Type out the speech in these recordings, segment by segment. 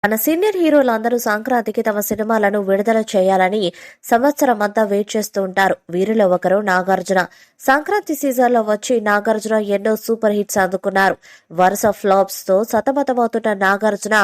మన సీనియర్ హీరోలందరూ సంక్రాంతికి తమ సినిమాలను విడుదల చేయాలని సంవత్సరం అంతా వెయిట్ చేస్తూ ఉంటారు. వీరిలో ఒకరు నాగార్జున. సంక్రాంతి సీజన్ లో వచ్చి నాగార్జున ఎన్నో సూపర్ హిట్స్ అందుకున్నారు. వరుస ఫ్లాప్స్ తో సతమతమవుతున్న నాగార్జున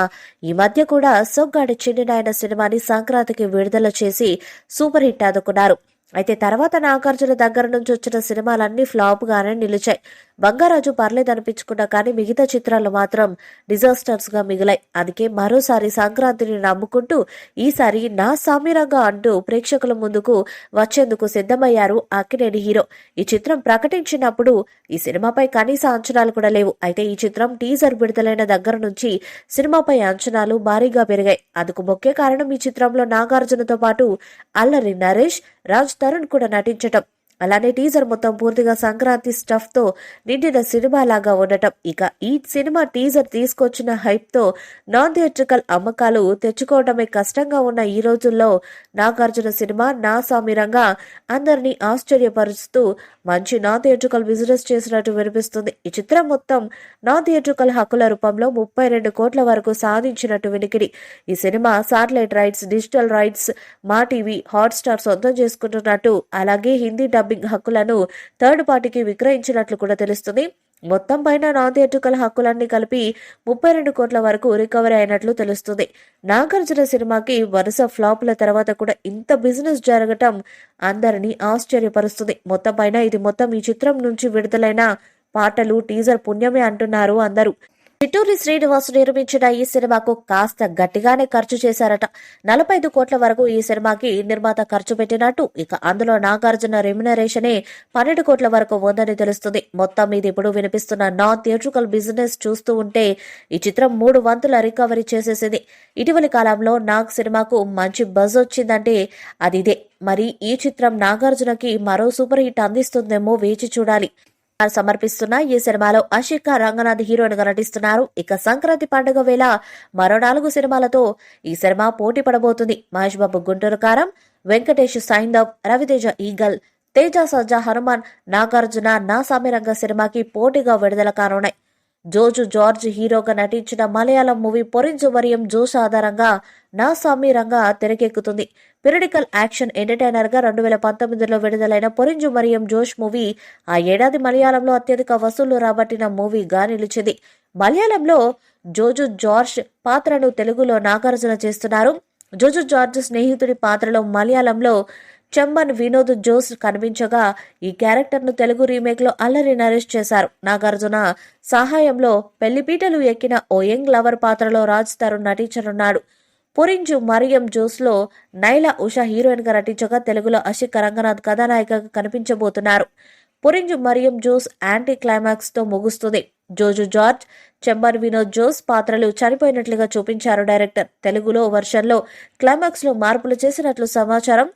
ఈ మధ్య కూడా సొగ్గాడి చిన్నినాయన సినిమాని సంక్రాంతికి విడుదల చేసి సూపర్ హిట్ అందుకున్నారు. అయితే తర్వాత నాగార్జున దగ్గర నుంచి వచ్చిన సినిమాలన్నీ ఫ్లాప్ గానే నిలిచాయి. బంగారాజు పర్లేదనిపించుకున్నా కానీ మిగతా చిత్రాలు మాత్రం డిజాస్టర్స్ గా మిగిలాయి. అందుకే మరోసారి సంక్రాంతిని నమ్ముకుంటూ ఈసారి నా సామిరంగా అంటూ ప్రేక్షకుల ముందుకు వచ్చేందుకు సిద్ధమయ్యారు అక్కినేని హీరో. ఈ చిత్రం ప్రకటించినప్పుడు ఈ సినిమాపై కనీస అంచనాలు కూడా లేవు. అయితే ఈ చిత్రం టీజర్ విడుదలైన దగ్గర నుంచి సినిమాపై అంచనాలు భారీగా పెరిగాయి. అందుకు ముఖ్య కారణం ఈ చిత్రంలో నాగార్జునతో పాటు అల్లరి నరేష్, రాజ్ తరుణ్ కూడా నటించటం. అలానే టీజర్ మొత్తం పూర్తిగా సంక్రాంతి స్టఫ్ తో నిండిన సినిమా లాగా ఉండటం. ఇక ఈ సినిమా టీజర్ తీసుకొచ్చిన హైప్ తో నాన్ థియేట్రికల్ అమ్మకాలు తెచ్చుకోవడమే కష్టంగా ఉన్న ఈ రోజుల్లో నాగార్జున సినిమా నా సామిరంగా అందరినీ ఆశ్చర్యపరుస్తూ మంచి నాన్ థియేట్రికల్ బిజినెస్ చేసినట్టు వినిపిస్తుంది. ఈ చిత్రం మొత్తం నాన్ థియేట్రికల్ హక్కుల రూపంలో 32 కోట్ల వరకు సాధించినట్టు వినికిడి. ఈ cinema satellite rights, digital rights మా టీవీ, హాట్ స్టార్ సొంతం చేసుకుంటున్నట్టు, అలాగే హిందీ డబ్బింగ్ హక్కులను థర్డ్ పార్టీకి విక్రయించినట్లు కూడా తెలుస్తుంది. మొత్తం పైన నాన్ థియేట్రికల్ హక్కులన్నీ కలిపి 32 కోట్ల వరకు రికవరీ అయినట్లు తెలుస్తుంది. నాగార్జున సినిమాకి వరుస ఫ్లాపుల తర్వాత కూడా ఇంత బిజినెస్ జరగటం అందరినీ ఆశ్చర్యపరుస్తుంది. మొత్తం పైన ఇది మొత్తం ఈ చిత్రం నుంచి విడుదలైన పాటలు, టీజర్ పుణ్యమే అంటున్నారు అందరూ. చిట్టూరి శ్రీనివాస్ నిర్మించిన ఈ సినిమాకు కాస్త గట్టిగానే ఖర్చు చేశారట. 45 కోట్ల వరకు ఈ సినిమాకి నిర్మాత ఖర్చు పెట్టినట్టు, ఇక అందులో నాగార్జున రెమ్యునరేషనే 12 కోట్ల వరకు ఉందని తెలుస్తుంది. మొత్తం మీద ఇప్పుడు వినిపిస్తున్న నాన్ థియేట్రికల్ బిజినెస్ చూస్తూ ఉంటే ఈ చిత్రం 3 వంతుల రికవరీ చేసేసింది. ఇటీవలి కాలంలో నాగ్ సినిమాకు మంచి బజ్ వచ్చిందంటే అది ఇదే. మరి ఈ చిత్రం నాగార్జునకి మరో సూపర్ హిట్ అందిస్తుందేమో వేచి చూడాలి. సమర్పిస్తున్న ఈ సినిమాలో ఆషికా రంగనాథ్ హీరోయిన్ గా నటిస్తున్నారు. ఇక సంక్రాంతి పండుగ వేళ మరో 4 సినిమాలతో ఈ సినిమా పోటీ పడబోతుంది. మహేష్ బాబు గుంటూరు కారం, వెంకటేష్ సైందవ్, రవితేజ ఈగల్, తేజ సజ్జా హనుమాన్, నాగార్జున నా సామిరంగ సినిమాకి పోటీగా విడుదల కానున్నాయి. జోజు జార్జ్ హీరోగా నటించిన మలయాళం మూవీ పొరింజు మరియం జోష్ ఆధారంగా నా సామిరంగా తెరకెక్కుతుంది. పిరిడికల్ యాక్షన్ ఎంటర్టైనర్ గా 2019లో విడుదలైన పొరింజు మరియం జోష్ మూవీ ఆ ఏడాది మలయాళంలో అత్యధిక వసూళ్లు రాబట్టిన మూవీగా నిలిచింది. మలయాళంలో జోజు జార్జ్ పాత్రను తెలుగులో నాగార్జున చేస్తున్నారు. జోజు జార్జ్ స్నేహితుడి పాత్రలో మలయాళంలో చెమ్మన్ వినోద్ జోస్ కనిపించగా, ఈ క్యారెక్టర్ ను తెలుగు రీమేక్ లో అల్లరి నరేష్ చేశారు. నాగార్జున సహాయంలో పెళ్లిపీటలు ఎక్కిన ఓ యంగ్ లవర్ పాత్రలో రాజ్ తరుణ్ నటించనున్నాడు. పొరింజు మరియం జోస్ లో నైలా ఉషా హీరోయిన్ గా నటించగా, తెలుగులో ఆషికా రంగనాథ్ కథానాయికగా కనిపించబోతున్నారు. పొరింజు మరియం జోస్ యాంటీ క్లైమాక్స్ తో ముగుస్తుంది. జోజు జార్జ్, చెంబన్ వినోద్ జోస్ పాత్రలు చనిపోయినట్లుగా చూపించారు డైరెక్టర్. తెలుగులో వర్షన్లో క్లైమాక్స్ లో మార్పులు చేసినట్లు సమాచారం.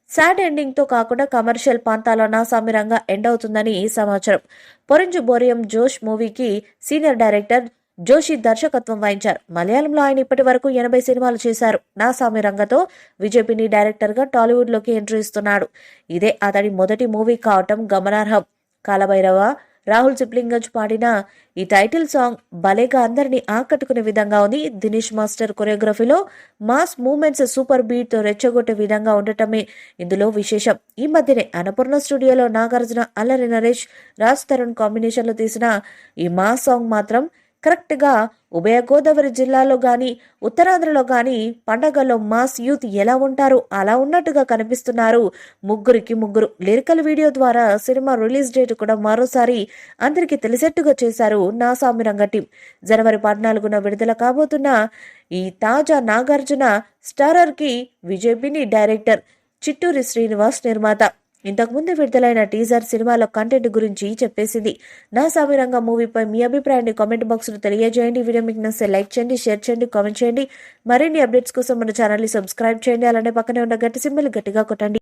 సాడ్ ఎండింగ్ తో కాకుండా కమర్షియల్ పంతాలో నా సామిరంగా ఎండ్ అవుతుందని సమాచారం. పొరింజు బోరియం జోష్ మూవీకి సీనియర్ డైరెక్టర్ జోషి దర్శకత్వం వహించారు. మలయాళంలో ఆయన ఇప్పటి వరకు 80 సినిమాలు చేశారు. నా సామిరంగతో విజేపిని డైరెక్టర్ గా టాలీవుడ్ లోకి ఎంట్రీ ఇస్తున్నాడు. ఇదే అతడి మొదటి మూవీ కావటం గమనార్హం. కాలభైరవ, రాహుల్ సిప్లింగజ్ పాడిన ఈ టైటిల్ సాంగ్ భలేగా అందరినీ ఆకట్టుకునే విధంగా ఉంది. దినేష్ మాస్టర్ కొరియోగ్రఫీలో మాస్ మూమెంట్స్ సూపర్ బీట్ తో రెచ్చగొట్టే విధంగా ఉండటమే ఇందులో విశేషం. ఈ మధ్యనే అన్నపూర్ణ స్టూడియోలో నాగార్జున, అల్లరి నరేష్, రాజ్ తరుణ్ కాంబినేషన్ లో తీసిన ఈ మాస్ సాంగ్ మాత్రం కరెక్ట్ గా ఉభయ గోదావరి జిల్లాలో గాని, ఉత్తరాంధ్రలో గాని పండగల్లో మాస్ యూత్ ఎలా ఉంటారు అలా ఉన్నట్టుగా కనిపిస్తున్నారు. ముగ్గురికి ముగ్గురు లిరికల్ వీడియో ద్వారా సినిమా రిలీజ్ డేట్ కూడా మరోసారి అందరికీ తెలిసేట్టుగా చేశారు నా సామిరంగ టీం. జనవరి 14న విడుదల కాబోతున్న ఈ తాజా నాగార్జున స్టారర్ కి విజేపిని డైరెక్టర్, చిట్టూరి శ్రీనివాస్ నిర్మాత. ఇంతకుముందు విడుదలైన టీజర్ సినిమాలో కంటెంట్ గురించి చెప్పేసింది. నా సామిరంగ మూవీపై మీ అభిప్రాయాన్ని కామెంట్ బాక్స్ లో తెలియజేయండి. వీడియో మీకు నచ్చితే లైక్ చేయండి, షేర్ చేయండి, కామెంట్ చేయండి. మరిన్ని అప్డేట్స్ కోసం మన ఛానల్ ని సబ్స్క్రైబ్ చేయండి. అలానే పక్కనే ఉన్న గట్టి సింబల్ గట్టిగా కొట్టండి.